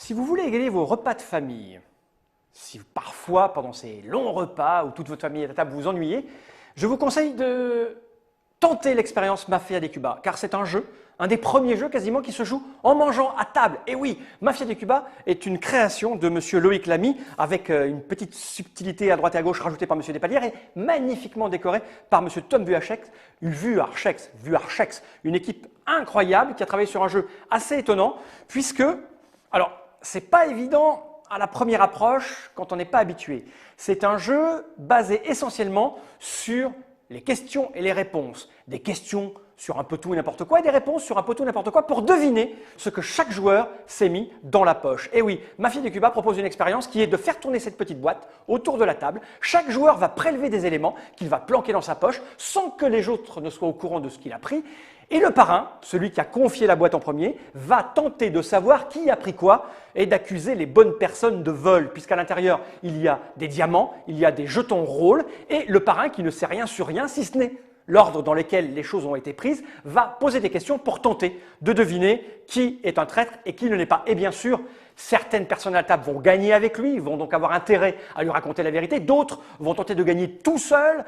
Si vous voulez égayer vos repas de famille, si parfois, pendant ces longs repas où toute votre famille est à table, vous vous ennuyez, je vous conseille de tenter l'expérience Mafia des Cuba, car c'est un jeu, un des premiers jeux quasiment qui se joue en mangeant à table. Et oui, Mafia des Cuba est une création de monsieur Loïc Lamy, avec une petite subtilité à droite et à gauche rajoutée par monsieur Despalières et magnifiquement décorée par monsieur Tom Vuachex, une équipe incroyable qui a travaillé sur un jeu assez étonnant, puisque, alors, c'est pas évident à la première approche quand on n'est pas habitué. C'est un jeu basé essentiellement sur les questions et les réponses. Des questions sur un peu tout et n'importe quoi et des réponses sur un peu tout et n'importe quoi pour deviner ce que chaque joueur s'est mis dans la poche. Et oui, Mafia des Cuba propose une expérience qui est de faire tourner cette petite boîte autour de la table. Chaque joueur va prélever des éléments qu'il va planquer dans sa poche sans que les autres ne soient au courant de ce qu'il a pris. Et le parrain, celui qui a confié la boîte en premier, va tenter de savoir qui a pris quoi et d'accuser les bonnes personnes de vol, puisqu'à l'intérieur, il y a des diamants, il y a des jetons rôles, et le parrain qui ne sait rien sur rien, si ce n'est l'ordre dans lequel les choses ont été prises, va poser des questions pour tenter de deviner qui est un traître et qui ne l'est pas. Et bien sûr, certaines personnes à la table vont gagner avec lui, vont donc avoir intérêt à lui raconter la vérité, d'autres vont tenter de gagner tout seuls.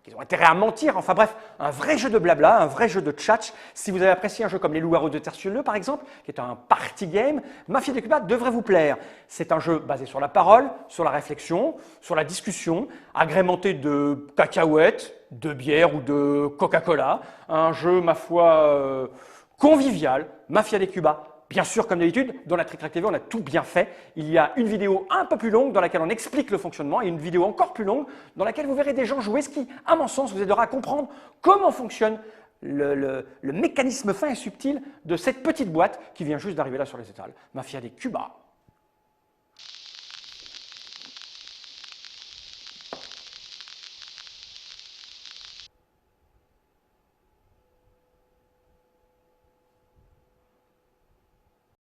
Ils ont intérêt à mentir, enfin bref, un vrai jeu de blabla, un vrai jeu de tchatch. Si vous avez apprécié un jeu comme Les Loups-garous de Tertieux par exemple, qui est un party game, Mafia des Cuba devrait vous plaire. C'est un jeu basé sur la parole, sur la réflexion, sur la discussion, agrémenté de cacahuètes, de bière ou de Coca-Cola. Un jeu, ma foi, convivial, Mafia des Cuba. Bien sûr, comme d'habitude, dans la Trick Track TV, on a tout bien fait. Il y a une vidéo un peu plus longue dans laquelle on explique le fonctionnement et une vidéo encore plus longue dans laquelle vous verrez des gens jouer, ce qui, à mon sens, vous aidera à comprendre comment fonctionne le mécanisme fin et subtil de cette petite boîte qui vient juste d'arriver là sur les étals. Mafia des Cuba.